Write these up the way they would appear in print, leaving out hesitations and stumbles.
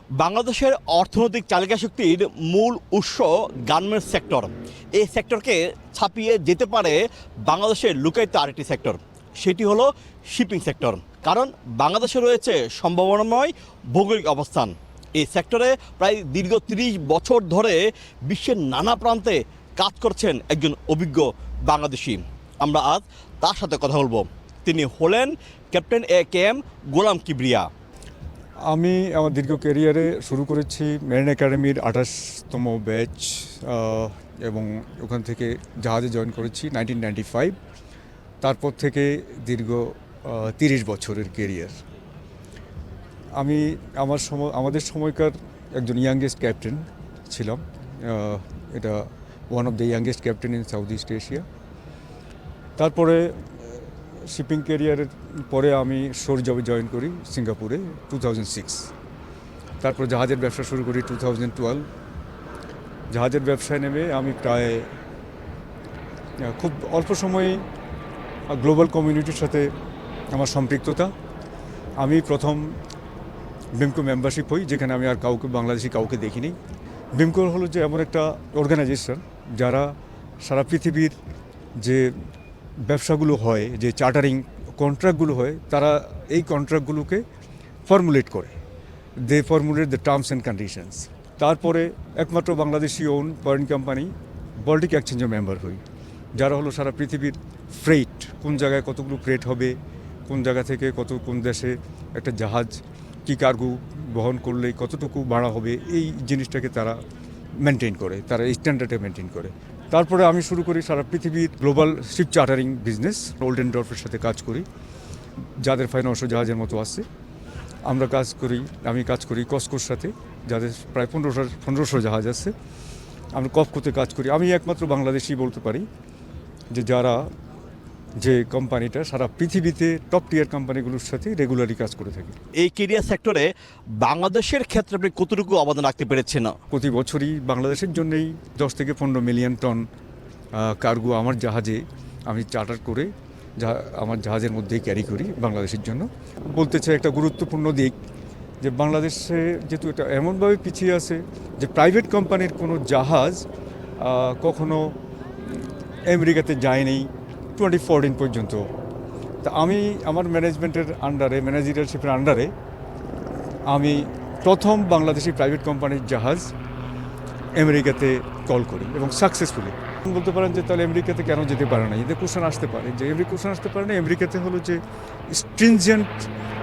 বাংলাদেশের অর্থনৈতিক চালিকা শক্তির মূল উৎস গার্মেন্টস সেক্টর। এই সেক্টরকে ছাপিয়ে যেতে পারে বাংলাদেশের লুকায়িত আরেকটি সেক্টর, সেটি হলো শিপিং সেক্টর। কারণ বাংলাদেশে রয়েছে সম্ভাবনাময় ভৌগোলিক অবস্থান। এই সেক্টরে প্রায় দীর্ঘ 30 বছর ধরে বিশ্বের নানা প্রান্তে কাজ করছেন একজন অভিজ্ঞ বাংলাদেশি। আমরা আজ তার সাথে কথা বলবো। তিনি হলেন ক্যাপ্টেন A.K.M গোলাম কিবরিয়া। আমি আমার দীর্ঘ ক্যারিয়ারে শুরু করেছি মেরিন একাডেমির 28তম ব্যাচ এবং ওখান থেকে জাহাজে জয়েন করেছি 1995। তারপর থেকে দীর্ঘ 30 বছরের ক্যারিয়ার। আমি আমাদের সময়কার একজন ইয়াংগেস্ট ক্যাপ্টেন ছিলাম। এটা one of the youngest captain in south east Asia. তারপরে শিপিং ক্যারিয়ারের পরে আমি শোর জবে জয়েন করি সিঙ্গাপুরে 2006। তারপর জাহাজের ব্যবসা শুরু করি 2012। জাহাজের ব্যবসায় নেমে আমি প্রায় খুব অল্প সময়ে গ্লোবাল কমিউনিটির সাথে আমার সম্পৃক্ততা। আমি প্রথম বিমকো মেম্বারশিপ হই, যেখানে আমি আর বাংলাদেশি কাউকে দেখিনি। বিমকো হলো যে এমন একটা অর্গানাইজেশন যারা সারা পৃথিবীর যে ব্যবসাগুলো হয়, যে চার্টারিং কন্ট্রাক্টগুলো হয়, তারা এই কন্ট্রাক্টগুলোকে ফর্মুলেট করে। They formulate the terms and conditions. তারপরে একমাত্র Bangladeshi own foreign company Baltic এক্সচেঞ্জের মেম্বার হই, যারা হলো সারা পৃথিবীর ফ্রেট, কোন জায়গায় কতগুলো ফ্রেট হবে, কোন জায়গা থেকে কোন দেশে একটা জাহাজ কী কার্গো বহন করলে কতটুকু ভাড়া হবে, এই জিনিসটাকে তারা মেনটেন করে, তারা এই স্ট্যান্ডার্ডে মেনটেন করে। তারপরে আমি শুরু করি সারা পৃথিবীর গ্লোবাল শিপ চার্টারিং বিজনেস। ওল্ডেনডর্ফের সাথে কাজ করি, যাদের 500 জাহাজের মতো আছে। আমি কাজ করি কসকোর সাথে, যাদের প্রায় 1500 জাহাজ আছে। আমরা কফকোতে কাজ করি। আমি একমাত্র বাংলাদেশি বলতে পারি যে কোম্পানিটা সারা পৃথিবীতে টপ টিয়ার কোম্পানিগুলোর সাথে রেগুলারলি কাজ করে থাকে। এই কেরিয়ার সেক্টরে বাংলাদেশের ক্ষেত্রে আপনি কতটুকু অবদান রাখতে পেরেছেন? প্রতি বছরই বাংলাদেশের জন্যই 10 থেকে 15 মিলিয়ন টন কার্গো আমার জাহাজে আমি চার্টার করে আমার জাহাজের মধ্যেই ক্যারি করি বাংলাদেশের জন্য। বলতে চাই একটা গুরুত্বপূর্ণ দিক, যে বাংলাদেশে যেহেতু এটা এমনভাবে পিছিয়ে আছে যে প্রাইভেট কোম্পানির কোনো জাহাজ কখনো আমেরিকাতে যায়নি 2014 পর্যন্ত। তা আমি আমার ম্যানেজারশিপের আন্ডারে আমি প্রথম বাংলাদেশি প্রাইভেট কোম্পানির জাহাজ আমেরিকাতে কল করি, এবং সাকসেসফুলি। বলতে পারেন যে তাহলে আমেরিকাতে কেন যেতে পারে না, এদের কোশ্চেন আসতে পারে যে আমেরিকাতে হলো যে স্ট্রিনজেন্ট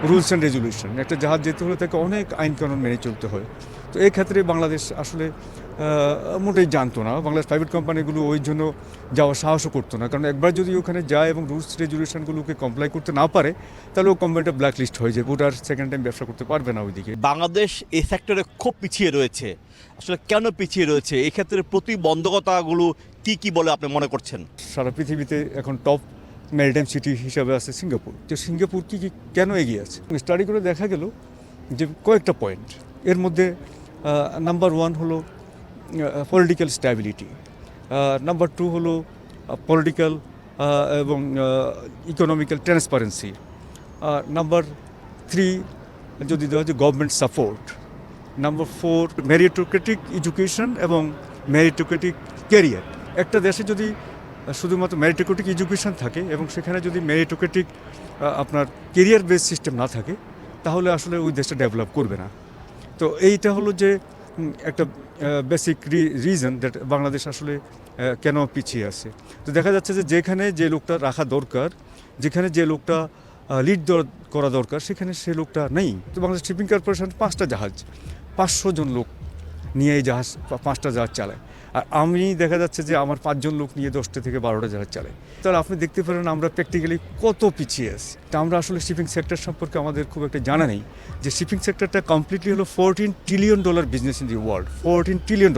রুলস অ্যান্ড রেজুলেশন। একটা জাহাজ যেতে হলে তাকে অনেক আইন কানুন মেনে চলতে হয়। তো এই ক্ষেত্রে বাংলাদেশ আসলে মোটেই জানতো না। বাংলাদেশ প্রাইভেট কোম্পানিগুলো ওই জন্য যাওয়ার সাহসও করতো না, কারণ একবার যদি ওখানে যায় এবং রুলস রেজুলেশনগুলোকে কমপ্লাই করতে না পারে, তাহলে ও কোম্পানিটা ব্ল্যাক লিস্ট হয়ে যায়, ওটার সেকেন্ড টাইম ব্যবসা করতে পারবে না ওইদিকে। বাংলাদেশ এই সেক্টরে খুব পিছিয়ে রয়েছে। আসলে কেন পিছিয়ে রয়েছে? এই ক্ষেত্রে প্রতিবন্ধকতাগুলো কি বলে আপনি মনে করছেন? সারা পৃথিবীতে এখন টপ ম্যারিটাইম সিটি হিসাবে আছে সিঙ্গাপুর। তো সিঙ্গাপুর কেন এগিয়ে আছে? স্টাডি করে দেখা গেল যে কয়েকটা পয়েন্ট। এর মধ্যে নাম্বার 1 হলো পলিটিক্যাল স্ট্যাবিলিটি, নাম্বার 2 হলো পলিটিক্যাল এবং ইকোনমিক্যাল ট্রান্সপারেন্সি, নাম্বার 3 যদি দেওয়া হয় গভর্নমেন্ট সাপোর্ট, নাম্বার 4 মেরিটোক্রেটিক এডুকেশন এবং মেরিটোক্রেটিক ক্যারিয়ার। একটা দেশে যদি শুধুমাত্র মেরিটোক্রেটিক এডুকেশন থাকে এবং সেখানে যদি মেরিটোক্রেটিক আপনার কেরিয়ার বেস সিস্টেম না থাকে, তাহলে আসলে ওই দেশটা ডেভেলপ করবে না। তো এইটা হলো যে একটা বেসিক রিজন দ্যাট বাংলাদেশ আসলে কেন পিছিয়ে আছে। তো দেখা যাচ্ছে যে যেখানে যে লোকটা রাখা দরকার, যেখানে যে লোকটা লিড করা দরকার, সেখানে সে লোকটা নেই। তো বাংলাদেশ শিপিং কর্পোরেশন 5টা জাহাজ, 500 জন লোক নিয়ে এই জাহাজ 5টা জাহাজ চালায়। আর আমি দেখা যাচ্ছে যে আমার 5 জন লোক নিয়ে 10টা থেকে 12টা জাহাজ চালাই। তাহলে আপনি দেখতে পারেন আমরা প্র্যাকটিক্যালি কত পিছিয়ে আছি। তা আমরা আসলে শিপিং সেক্টর সম্পর্কে আমাদের খুব একটা জানা নেই, যে শিপিং সেক্টরটা কমপ্লিটলি হলো $14 trillion business in the world. $14 trillion.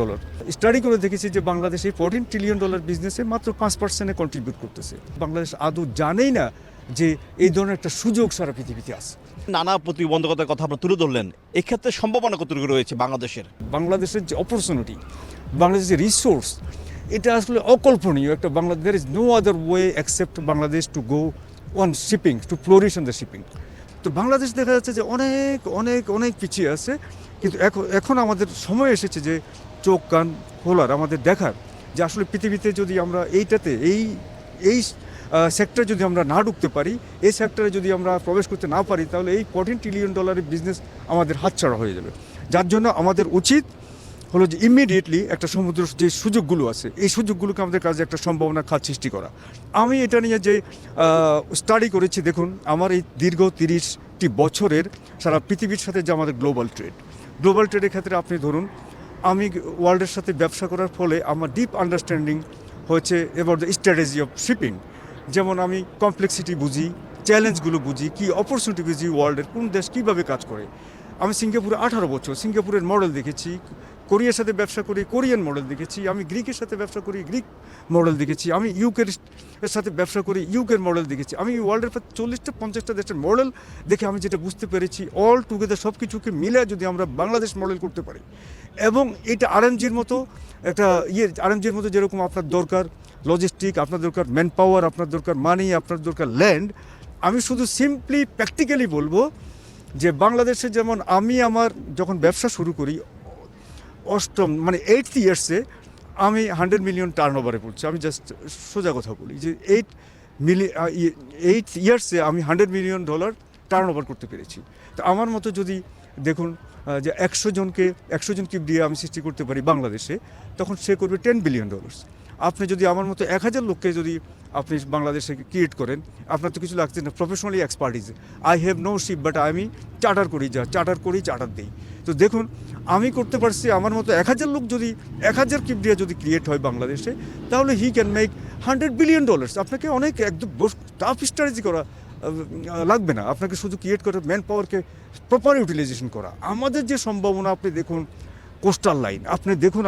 Study করে দেখেছি যে বাংলাদেশ এই $14 ট্রিলিয়ন বিজনেসে মাত্র 5% কন্ট্রিবিউট করতেছে। বাংলাদেশ আদৌ জানেই না যে এই ধরনের একটা সুযোগ সারা পৃথিবীতে আছে। নানা প্রতিবন্ধকতার কথা আপনারা তুলে ধরলেন। এক্ষেত্রে সম্ভাবনা কতটুকু রয়েছে বাংলাদেশের যে অপরচুনিটি, বাংলাদেশের যে রিসোর্স, এটা আসলে অকল্পনীয়। একটা there is no other way except Bangladesh to go on shipping, to flourish on the shipping. তো বাংলাদেশ দেখা যাচ্ছে যে অনেক অনেক অনেক পিছিয়ে আছে কিন্তু এখন আমাদের সময় এসেছে যে চোখ কান খোলার, আমাদের দেখার যে আসলে পৃথিবীতে যদি আমরা এইটাতে এই সেক্টরে যদি আমরা না ঢুকতে পারি, এই সেক্টরে যদি আমরা প্রবেশ করতে না পারি, তাহলে এই $14 ট্রিলিয়ন বিজনেস আমাদের হাতছাড়া হয়ে যাবে। যার জন্য আমাদের উচিত হলো যে ইমিডিয়েটলি একটা সমুদ্র যে সুযোগগুলো আছে, এই সুযোগগুলোকে আমাদের কাছে একটা সম্ভাবনা খাত সৃষ্টি করা। আমি এটা নিয়ে যে স্টাডি করেছি, দেখুন আমার এই দীর্ঘ 30টি বছরের সারা পৃথিবীর সাথে যে আমাদের গ্লোবাল ট্রেডের ক্ষেত্রে আপনি ধরুন, আমি ওয়ার্ল্ডের সাথে ব্যবসা করার ফলে আমার ডিপ আন্ডারস্ট্যান্ডিং হয়েছে এবার দ্য স্ট্র্যাটেজি অফ শিপিং। যেমন আমি কমপ্লেক্সিটি বুঝি, চ্যালেঞ্জগুলো বুঝি, কি অপরচুনিটি বুঝি, ওয়ার্ল্ডের কোন দেশ কীভাবে কাজ করে। আমি সিঙ্গাপুরে 18 বছর সিঙ্গাপুরের মডেল দেখেছি, কোরিয়ার সাথে ব্যবসা করি কোরিয়ান মডেল দেখেছি, আমি গ্রিকের সাথে ব্যবসা করি গ্রিক মডেল দেখেছি, আমি ইউকের সাথে ব্যবসা করি ইউকের মডেল দেখেছি। আমি ওয়ার্ল্ডের প্রায় 40-50টা দেশের মডেল দেখে আমি যেটা বুঝতে পেরেছি, অল টুগেদার সব কিছুকে মিলে যদি আমরা বাংলাদেশ মডেল করতে পারি, এবং এটা আরএমজির মতো একটা আরএমজির মতো যেরকম আপনার দরকার লজিস্টিক, আপনার দরকার ম্যান পাওয়ার, আপনার দরকার মানি, আপনার দরকার ল্যান্ড। আমি শুধু সিম্পলি প্র্যাকটিক্যালি বলবো যে বাংলাদেশে যেমন আমি আমার যখন ব্যবসা শুরু করি অষ্টম মানে 8th ইয়ার্সে আমি 100 মিলিয়ন টার্ন ওভারে পড়ছি। আমি জাস্ট সোজা কথা বলি যে 8th ইয়ার্সে আমি $100 মিলিয়ন টার্ন ওভার করতে পেরেছি। তো আমার মতো যদি দেখুন যে 100 জনকে দিয়ে আমি সৃষ্টি করতে পারি বাংলাদেশে, তখন সে করবে $10 বিলিয়ন। আপনি যদি আমার মতো 1000 লোককে যদি আপনি বাংলাদেশে ক্রিয়েট করেন, আপনার তো কিছু লাগছে না, professionally expertise. I have no ship, but আমি চার্টার দিই। তো দেখুন আমি করতে পারছি, আমার মতো 1000 লোক যদি 1000 কিবরিয়া যদি ক্রিয়েট হয় বাংলাদেশে, তাহলে হি ক্যান মেক $100 বিলিয়ন। আপনাকে অনেক একদম টাফ স্ট্র্যাটেজি করা লাগবে না, আপনাকে শুধু ক্রিয়েট করে ম্যান পাওয়ারকে প্রপার ইউটিলাইজেশন করা। আমাদের যে সম্ভাবনা, আপনি দেখুন কোস্টাল লাইন, আপনি দেখুন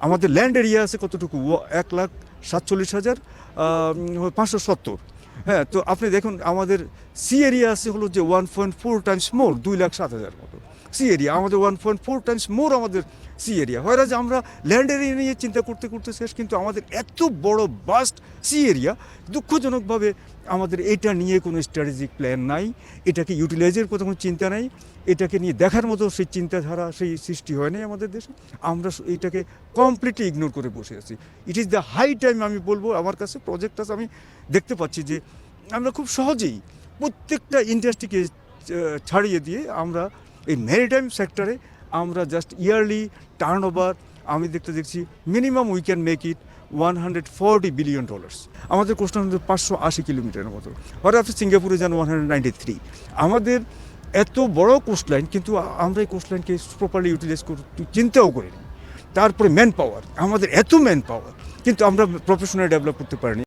আমাদের ল্যান্ড এরিয়া আছে কতটুকু, 1,47,570। হ্যাঁ, তো আপনি দেখুন আমাদের সি এরিয়া আছে হলো যে 1.4 টাইমস মোর, 2,07,000 মতো সি এরিয়া। আমাদের 1.4 টাইমস মোর আমাদের সি এরিয়া। হয় যে আমরা ল্যান্ড এরিয়া নিয়ে চিন্তা করতে শেষ, কিন্তু আমাদের এত বড় বাস্ট সি এরিয়া, দুঃখজনকভাবে আমাদের এটা নিয়ে কোনো স্ট্র্যাটেজিক প্ল্যান নাই, এটাকে ইউটিলাইজের কথা কোনো চিন্তা নাই, এটাকে নিয়ে দেখার মতো সেই চিন্তাধারা সেই সৃষ্টি হয় নাই আমাদের দেশে। আমরা এটাকে কমপ্লিটলি ইগনোর করে বসে আছি। It is the high time, আমি বলবো আমার কাছে প্রজেক্ট আছে, আমি দেখতে পাচ্ছি যে আমরা খুব সহজেই প্রত্যেকটা ইন্ডাস্ট্রিকে ছাড়িয়ে দিয়ে আমরা এই ম্যারিটাইম সেক্টরে আমরা জাস্ট ইয়ারলি টার্ন ওভার আমি দেখছি minimum we can make it $140 billion. আমাদের কোস্টাল 580 কিলোমিটারের মতো, আর আপনি সিঙ্গাপুরে যান 193। আমাদের এত বড় কোস্টলাইন, কিন্তু আমরা এই কোস্টলাইনকে প্রপারলি ইউটিলাইজ করতে চিন্তাও করিনি। তারপরে ম্যান পাওয়ার, আমাদের এত ম্যান পাওয়ার, কিন্তু আমরা প্রফেশনাল ডেভেলপ করতে পারিনি।